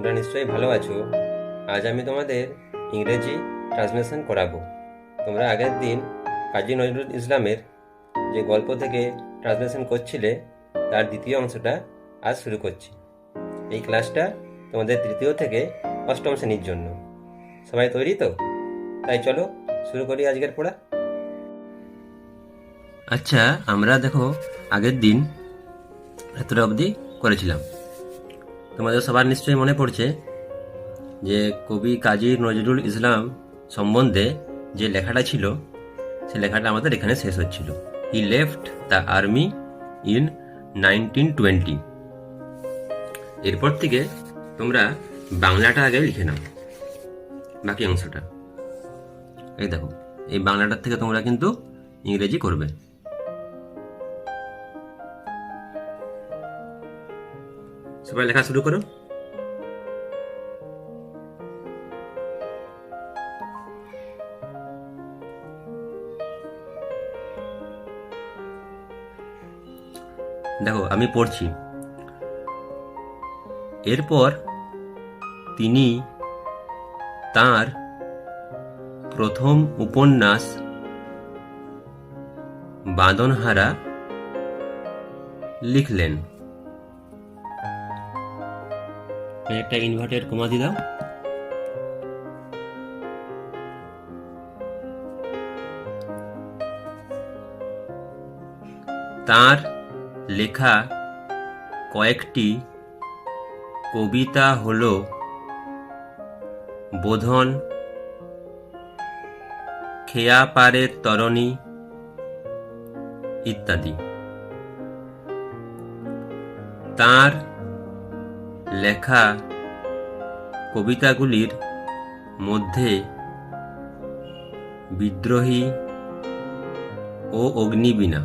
তোমরা নিশ্চয়ই ভালো আছো। আজ আমি তোমাদের ইংরেজি ট্রান্সলেশন করাবো। তোমরা আগের দিন কাজী নজরুল ইসলামের যে গল্প থেকে ট্রান্সলেশন করছিলে তার দ্বিতীয় অংশটা আজ শুরু করছি। এই ক্লাসটা তোমাদের তৃতীয় থেকে অষ্টম শ্রেণীর জন্য। সবাই তৈরি তো? তাই চলো শুরু করি আজকের পড়া। আচ্ছা, আমরা দেখো আগের দিন এতটা অবধি করেছিলাম। তোমাদের সবার নিশ্চয়ই মনে পড়ছে যে কবি কাজী নজরুল ইসলাম সম্বন্ধে যে লেখাটা ছিল সে লেখাটা আমাদের এখানে শেষ হচ্ছিল। He left the army in 1920। এরপর থেকে তোমরা বাংলাটা আগে লিখে নাও, বাকি অংশটা। এই দেখো, এই বাংলাটার থেকে তোমরা কিন্তু ইংরেজি করবে। সবাই লেখা শুরু করো। দেখো, আমি পড়ছি। এরপর তিনি তার প্রথম উপন্যাস বাঁধনহারা লিখলেন। একটা ইনভার্টেড কমা দিয়ে দাও। তার লেখা কয়েকটি কবিতা হল বোধন, খেয়াপাড়ের তরণী ইত্যাদি। তার লেখা কবিতাগুলির মধ্যে বিদ্রোহী ও অগ্নিবীণা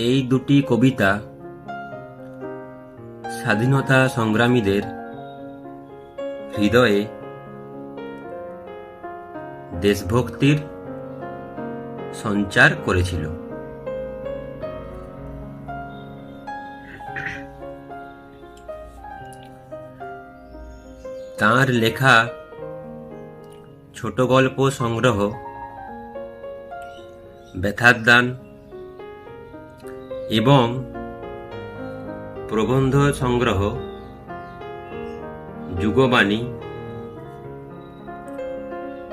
এই দুটি কবিতা স্বাধীনতা সংগ্রামীদের হৃদয়ে দেশভক্তির সঞ্চার করেছিল। তাঁর লেখা ছোট গল্প সংগ্রহ ব্যথার দান এবং প্রবন্ধ সংগ্রহ যুগবাণী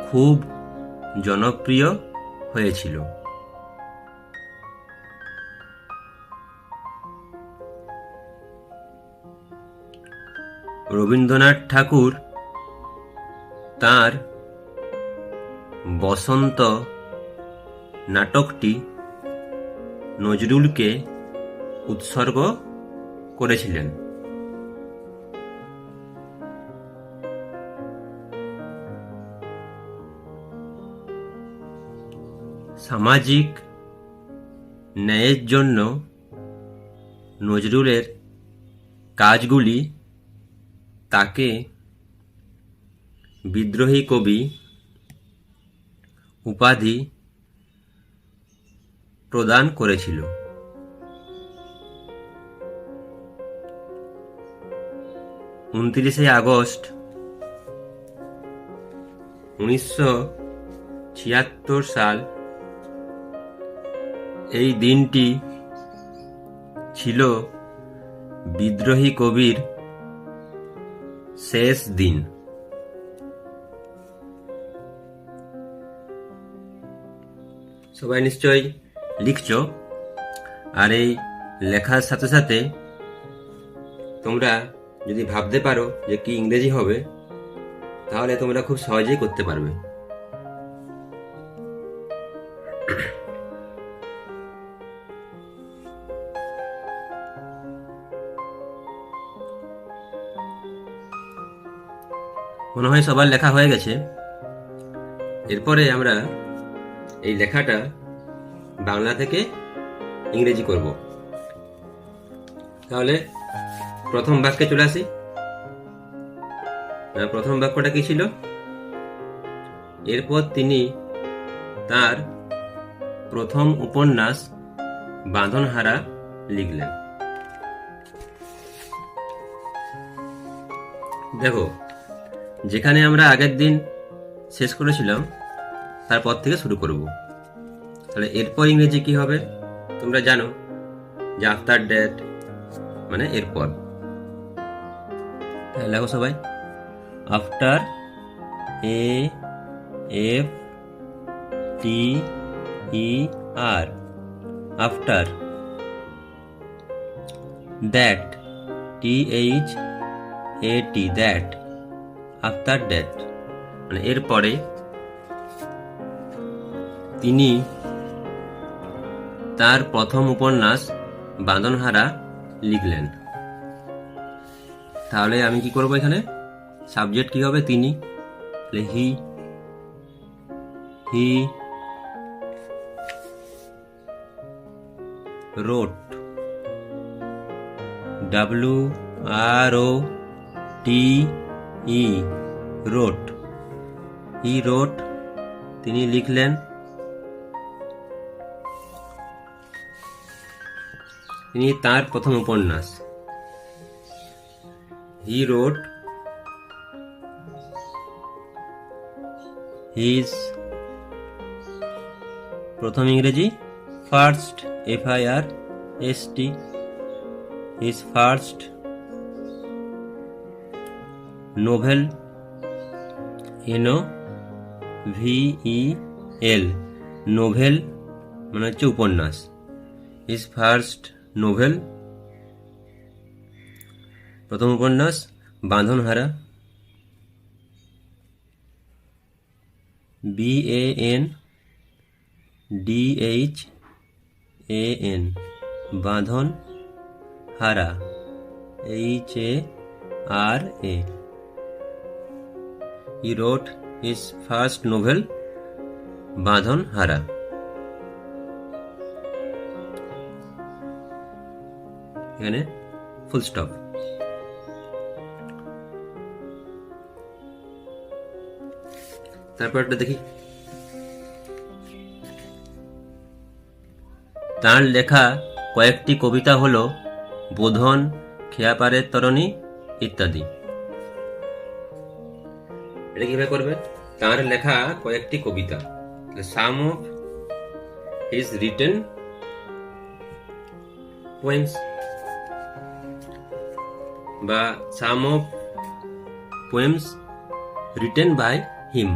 খুব জনপ্রিয় হয়েছিল। রবীন্দ্রনাথ ঠাকুর তাঁর বসন্ত নাটকটি নজরুলকে উৎসর্গ করেছিলেন। সামাজিক ন্যায়ের জন্য নজরুলের কাজগুলি তাকে বিদ্রোহী কবি উপাধি প্রদান করেছিল। 29শে আগস্ট 1976 সাল এই দিনটি ছিল বিদ্রোহী কবির শেষ দিন। সবাই নিশ্চয়ই লিখছো, আর এই লেখার সাথে সাথে তোমরা যদি ভাবতে পারো যে কি ইংরেজি হবে, তাহলে তোমরা খুব সহজেই করতে পারবে। মনে হয় সবার লেখা হয়ে গেছে। এরপরে আমরা এই লেখাটা বাংলা থেকে ইংরেজি করব। তাহলে প্রথম বাক্যে চলে আসি। প্রথম বাক্যটা কি ছিল? এরপর তিনি তার প্রথম উপন্যাস বাঁধনহারা লিখলেন। দেখো, যেখানে আমরা আগের দিন শেষ করেছিলাম তারপর থেকে শুরু করব। তাহলে এরপর ইংরেজি কি হবে তোমরা জানো যে আফটার ড্যাট মানে এরপর। লেখো সবাই, after, A F T E R, after. That, T H A T, that, after that মানে এরপরে। তিনি তার প্রথম উপন্যাস বাঁধনহারা লিখলেন। তাহলে আমি কি করব, এখানে সাবজেক্ট কি হবে, তিনি, হি, হি wrote, WROTE, wrote, he wrote, তিনি লিখলেন। তিনি তার প্রথম উপন্যাস, he wrote his, প্রথম ইংরেজি first, FIRST, his first novel, NOVEL, novel মানে হচ্ছে উপন্যাস, his first novel, প্রথম উপন্যাস বাঁধনহারা, BANDHAN, বাঁধন হারা, HARA, he wrote his first novel বাঁধনহারা। এখানে ফুল স্টপ। তারপর একটা দেখি, তার লেখা কয়েকটি কবিতা হলো বোধন, খেয়াপাড়ের তরণী ইত্যাদি। এটা কিভাবে করবে, তার লেখা কয়েকটি কবিতা, some of his written poems বা some of poems written by him,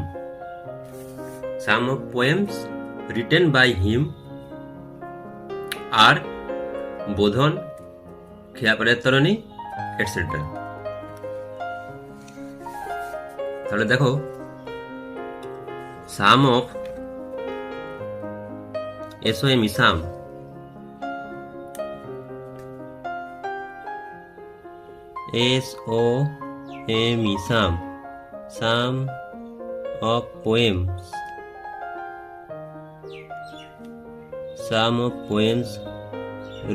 some of poems written by him আর বোধন, খেয়াপাড়ের তরণী এটসেট্রা। তাহলে দেখো, some of, SOM, some, SOM, some, some of poems, some of poems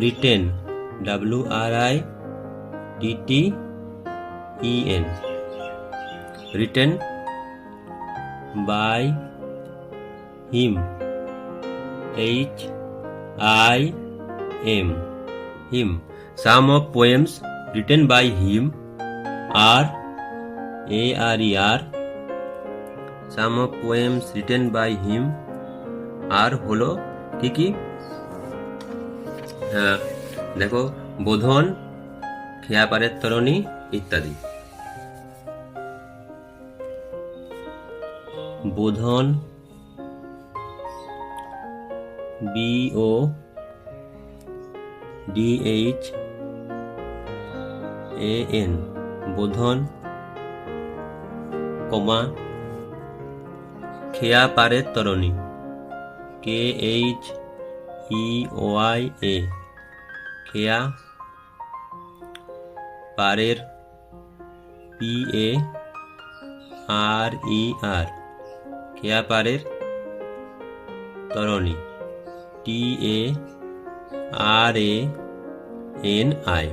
written, WRITTEN, written by him, HIM, him, some of poems written by him are ARER, some of poems written by him are হলো কি কি, দেখো, বোধন, খেয়াপাড়ের তরণী ইত্যাদি। বোধন, BODHAN, বোধন, কমা, খেয়াপাড়ের তরণী, KHEOYA, খেয়া পাড়ের, PARER, খেয়াপাড়ের তরণী, TARANI।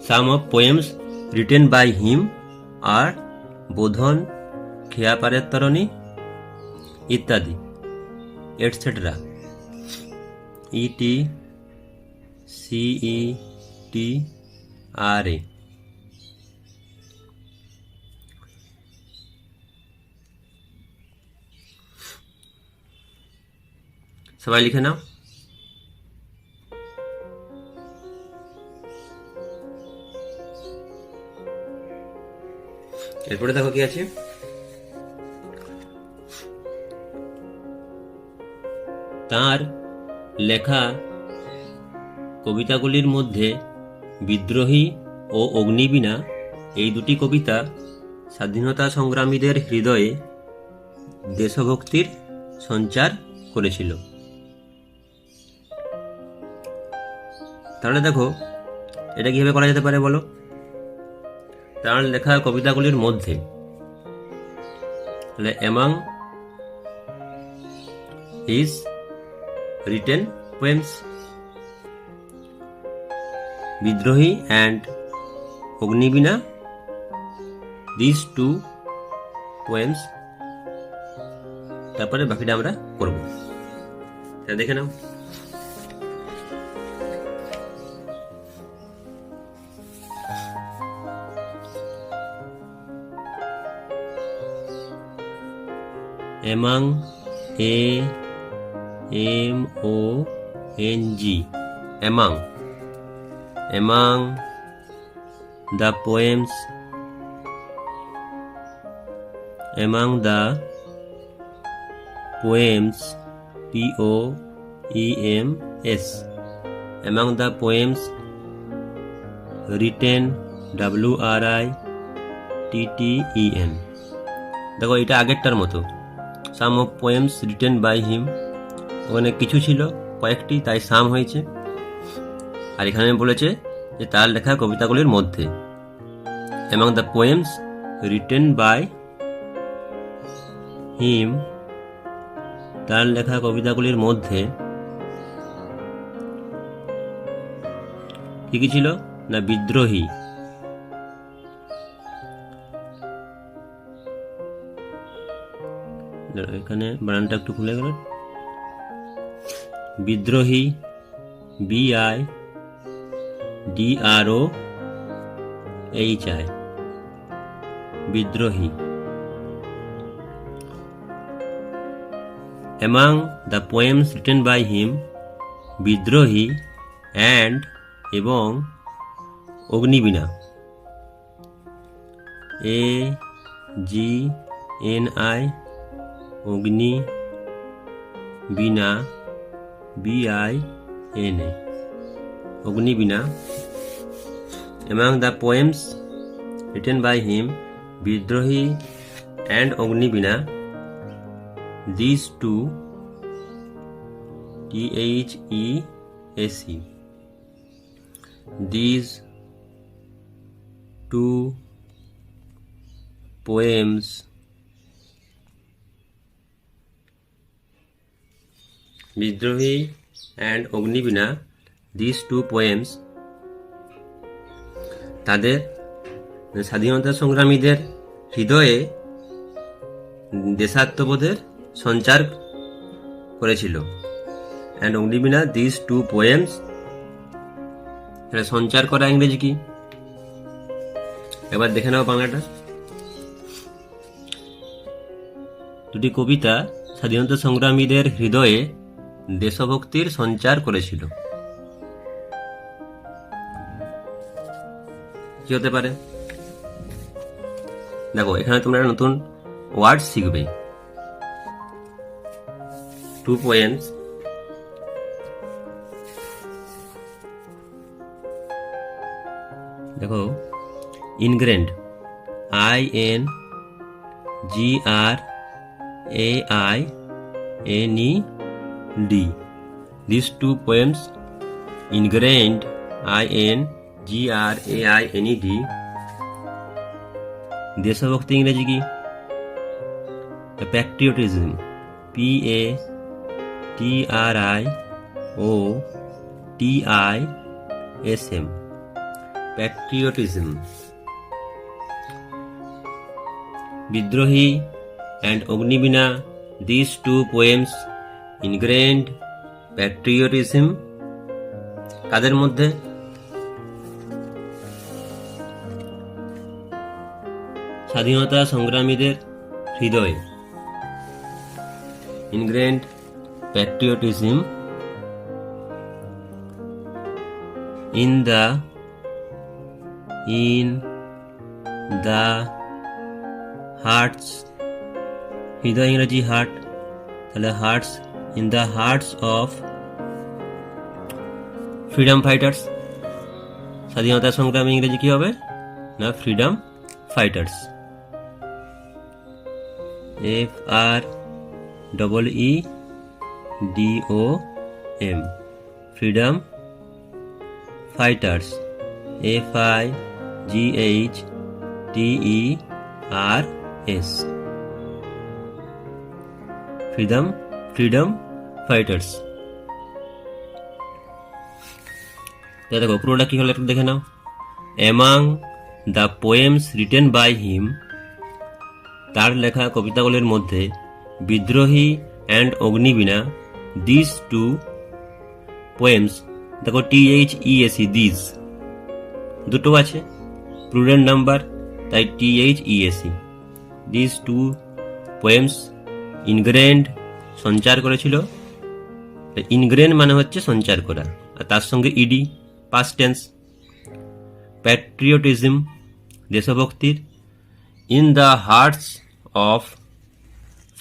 Some of poems written by him are বোধন, খেয়াপাড়ের তরণী ইত্যাদি, এটসেট্রা, ETCETRA। সবাই লিখে নাও। এরপরে দেখো কি আছে, তার লেখা কবিতাগুলির মধ্যে বিদ্রোহী ও অগ্নিবীণা এই দুটি কবিতা স্বাধীনতা সংগ্রামীদের হৃদয়ে দেশভক্তির সঞ্চার করেছিল। তাহলে দেখো এটা কিভাবে করা যেতে পারে বলো। তার লেখা কবিতাগুলির মধ্যে, তাহলে among his written poems, Bidrohi and Agnibina, this two poems. তারপরে বাকিটা আমরা করব, দেখে নাও। among among among the poems, among the poems, poems, among the poems written, written। দেখো এটা আগেরটার মতো, some of poems written by him, ওখানে কিছু ছিল কয়েকটি, তাই সাম হয়েছে। আর এখানে বলেছে যে তার লেখা কবিতাগুলির মধ্যে, among the poems written by him, তার লেখা কবিতাগুলির মধ্যে কি কি ছিল না, বিদ্রোহী, এখানে বানানটা একটু খুলে গেল, বিদ্রোহী, BIDROHI, বিদ্রোহী। among the poems written by him, Bidrohi and এবং Agnibina, AGNI, Agni, Bina, BINA, Agnibina. among the poems written by him, Bidrohi and Agnibina, these two, THESE, these two poems Bidrohi and Agnibina, this two poems, তাদের স্বাধীনতা সংগ্রামীদের হৃদয়ে দেশাত্মবোধের সঞ্চার করেছিল। And Agnibina, this two poems, সঞ্চার করা ইংরেজি কি? এবার দেখে নাও বাংলাটা। দুটি কবিতা স্বাধীনতা সংগ্রামীদের হৃদয়ে দেশভক্তির সঞ্চার করেছিল। কি হতে পারে দেখো, এখানে তোমরা নতুন ওয়ার্ড শিখবে। টু পোয়েমস, দেখো ইনগ্রেন্ড, INGRAINED, these two poems, ingrained, INGRAINED, দেশভক্তি ইংরেজি কি? Patriotism, PATRIOTISM, patriotism. Bidrohi and Agnibina, these two poems ingrained patriotism, কাদের মধ্যে? স্বাধীনতা সংগ্রামীদের হৃদয়ে। ingrained patriotism in the hearts, হৃদয় ইংরেজি হার্ট, তাহলে hearts, in the hearts of freedom fighters. স্বাধীনতা সংগ্রামী ইংরেজি কি হবে না freedom fighters. FREEDOM freedom fighters. FIGHTERS freedom fighters. দেখো পুরোটা কি হলো একটু দেখে নাও। Among the poems written by him, তার লেখা কবিতাগুলির মধ্যে Bidrohi and Agnibina, this two poems, দেখো THESE দিস দুটো আছে, প্লুরাল নাম্বার তাই THESE, this two poems ingrained সঞ্চার করেছিল। ইনগ্রেন মানে হচ্ছে সঞ্চার করা, আর তার সঙ্গে ইডি পাস্ট টেন্স। প্যাট্রিয়টিজম দেশভক্তির, in the hearts of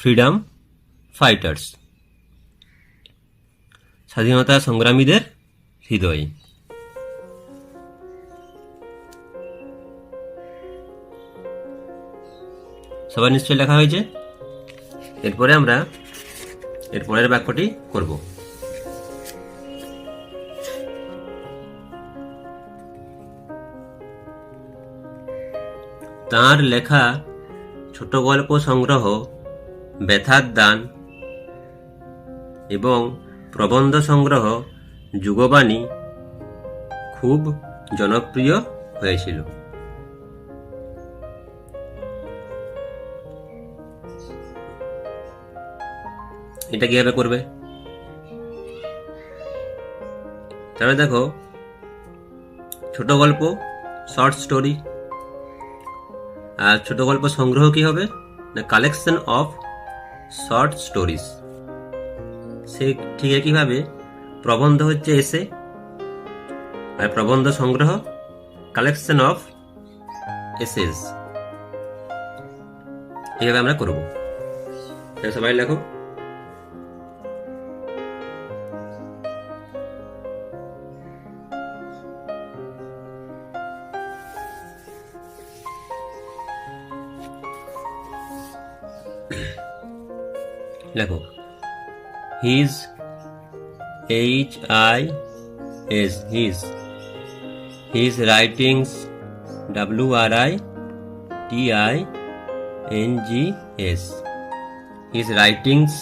freedom fighters স্বাধীনতা সংগ্রামীদের হৃদয়ে। সবাই নিশ্চয় লেখা হয়েছে। এরপরে আমরা এর পরের বাক্যটি করব। তাঁর লেখা ছোট গল্প সংগ্রহ ব্যথার দান এবং প্রবন্ধ সংগ্রহ যুগবাণী খুব জনপ্রিয় হয়েছিল। এটা কিভাবে করবে? তাহলে দেখো ছোট গল্প শর্ট স্টোরি, আর ছোট গল্প সংগ্রহ কি হবে না কালেকশন অফ শর্ট স্টোরিজ। সে ঠিক একইভাবে প্রবন্ধ হচ্ছে এসে, আর প্রবন্ধ সংগ্রহ কালেকশন অফ এসেস। এইভাবে আমরা করব। সবাই লেখো। লেখো his HIS his writings WRITINGS his writings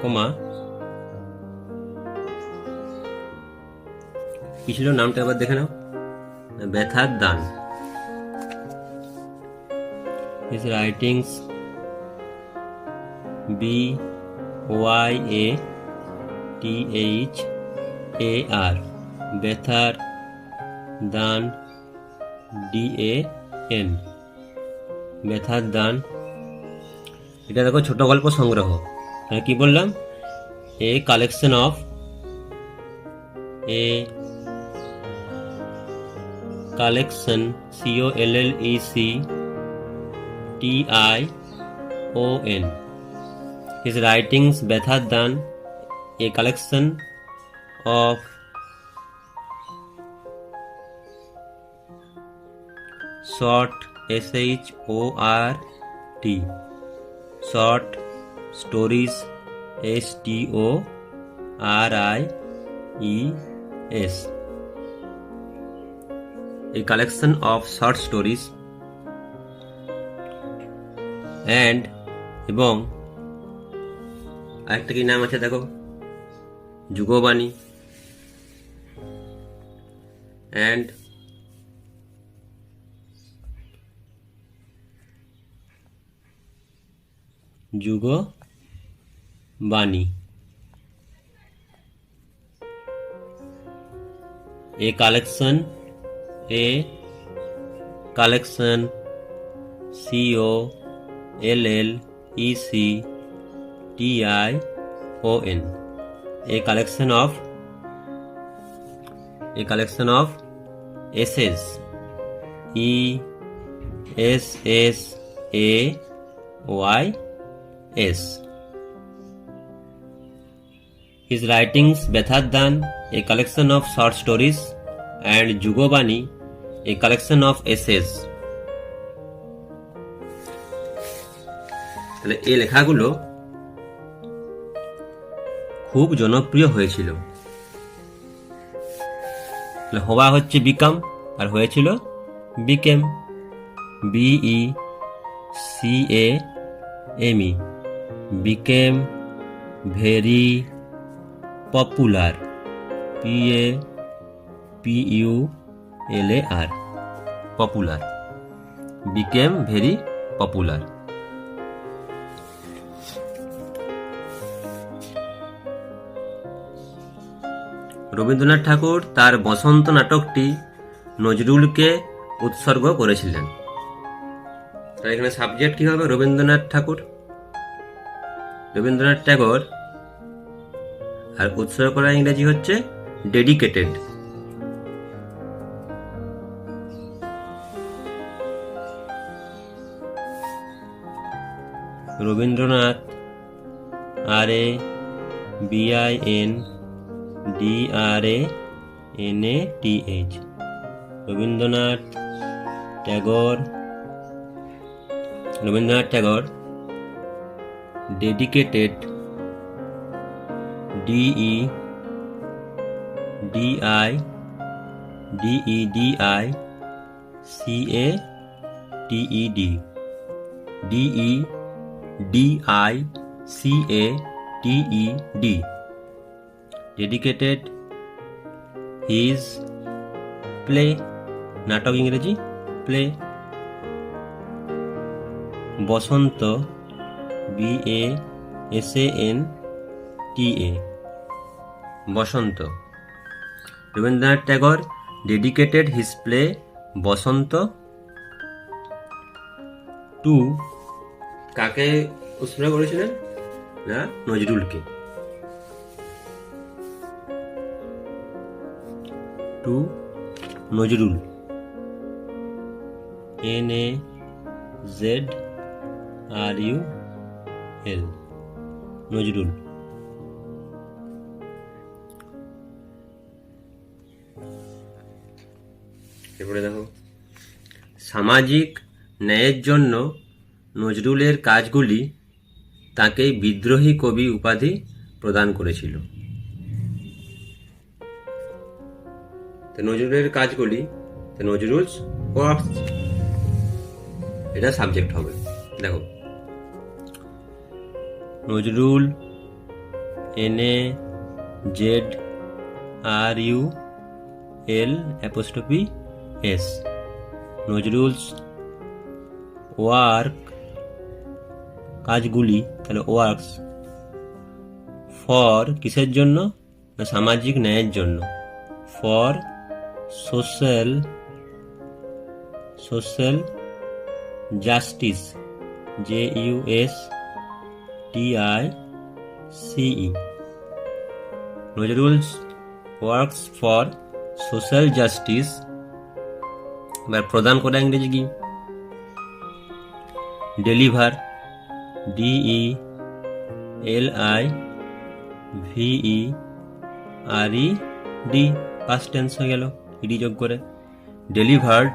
কমা কি ছিল নামটা আবার দেখে নাও, ব্যথার দান। his writings BYATHAR ব্যথার দান DAN ব্যথার দান। এটা দেখো ছোট গল্প সংগ্রহ, কি বললাম a collection of collection COLLECTION his writings ব্যথার দান a collection of short SHORT short stories STORIES a collection of short stories and এবং আরেকটা কি নাম আছে দেখো যুগবাণী and যুগবাণী a collection COLLECTION ECTION, a collection of essays, ESSAYS. His writings Bethadan, a collection of short stories, and Jugobani, a collection of essays. তাহলে এই লেখাগুলো খুব জনপ্রিয় হয়েছিল। হওয়া হচ্ছে বিকাম আর হয়েছিল became, BECAME, became very popular, PAPULAR, popular, became very popular. Rabindranath Thakur তার বসন্ত নাটকটি নজরুলকে উৎসর্গ করেছিলেন। তার এখানে সাবজেক্ট কি হবে? রবীন্দ্রনাথ ঠাকুর, রবীন্দ্রনাথ ট্যাগর, আর উৎসর্গ করা ইংরেজি হচ্ছে dedicated. Rabindranath, RABINDRANATH, Rabindranath Tagore, dedicated, DEDICATED, dedicated his play, নাটক ইংরেজি play. Basanta, BASANTA, Basanta. Rabindranath Tagore dedicated his play Basanta to, কাকে উৎসর্গ করেছিলেন? না, নজরুলকে। To Nazrul, NAZRUL, Nazrul. এরপরে দেখো, সামাজিক ন্যায়ের জন্য নজরুলের কাজগুলি তাকে বিদ্রোহী কবি উপাধি প্রদান করেছিল। নজরুলের কাজগুলি, নজরুলস ওয়ার্কস, এটা সাবজেক্ট হবে। দেখো, নজরুল, NAZRUL'S, নজরুলস ওয়ার্ক, কাজগুলি, তাহলে ওয়ার্কস, ফর, কিসের জন্য? না, সামাজিক ন্যায়ের জন্য। For social justice, JUSTICE, Nazrul's works for social justice. এবার প্রদান করা ইংরেজি কি? ডেলিভার, DELIVERED, পাস্ট টেন্স হয়ে গেল, ইডি যোগ করে। ডেলিভার্ড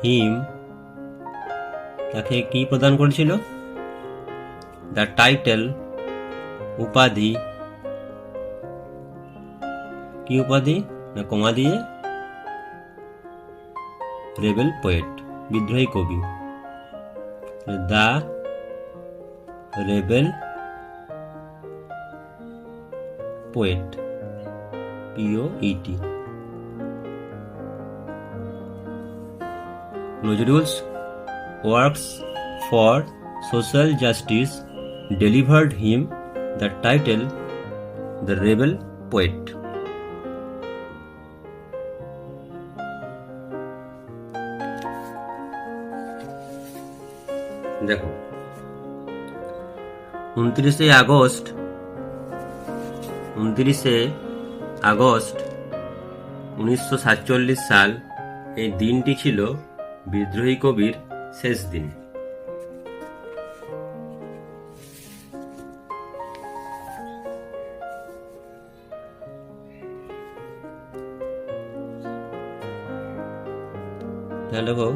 হিম, তাকে কি প্রদান করেছিল? দ্য টাইটেল, উপাধি, কি উপাধি? না, কমা দিয়ে রেবেল পোয়েট, বিদ্রোহী কবি। The rebel poet, POET। Nojrul's works for social justice delivered him the title the rebel poet. দেখো, আগস্ট 1947 সাল, এই দিনটি ছিল বিদ্রোহী কবির শেষ দিন। তাহলে দেখো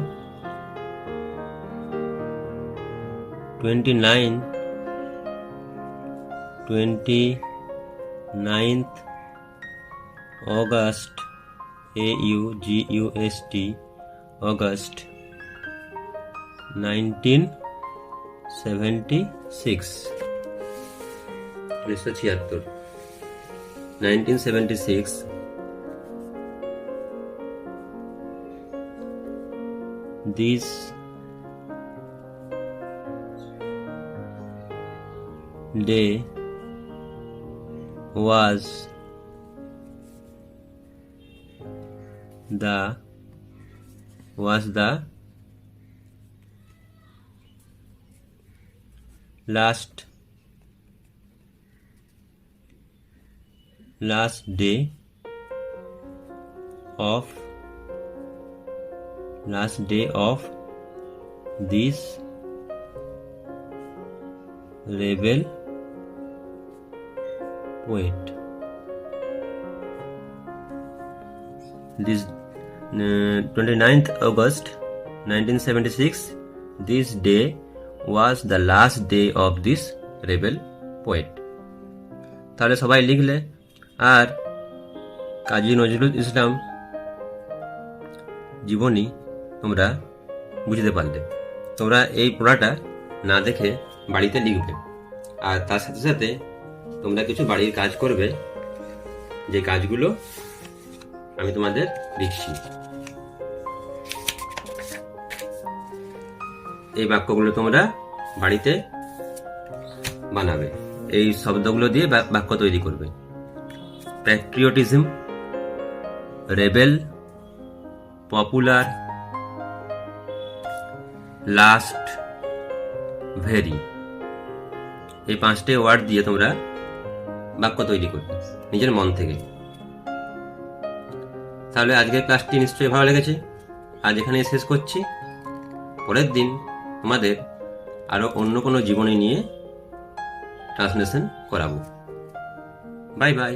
29th August, AUGUST, August 1976, 1976 this day was the last day of this rebel poet. This 29th August 1976, this day was the last day of this rebel poet. তাহলে সবাই লিখলে, আর কাজী নজরুল ইসলাম জীবনী তোমরা বুঝতে পারলে। তোমরা এই পড়াটা না দেখে বাড়িতে লিখবে, আর তার সাথে সাথে তোমরা কিছু বাড়ির কাজ করবে, যে কাজগুলো আমি তোমাদের লিখছি। এই বাক্যগুলো তোমরা বাড়িতে বানাবে, এই শব্দগুলো দিয়ে বাক্য তৈরি করবে। Patriotism, rebel, popular, last, very, এই 5টে ওয়ার্ড দিয়ে তোমরা বাক্য তৈরি করবে নিজের মন থেকে। তাহলে আজকের ক্লাসটি নিশ্চয়ই ভালো লেগেছে। আজ এখানে শেষ করছি। পরের দিন তোমাদের আরো অন্য কোনো জীবনী নিয়ে ট্রান্সলেশন করাবো। Bye bye.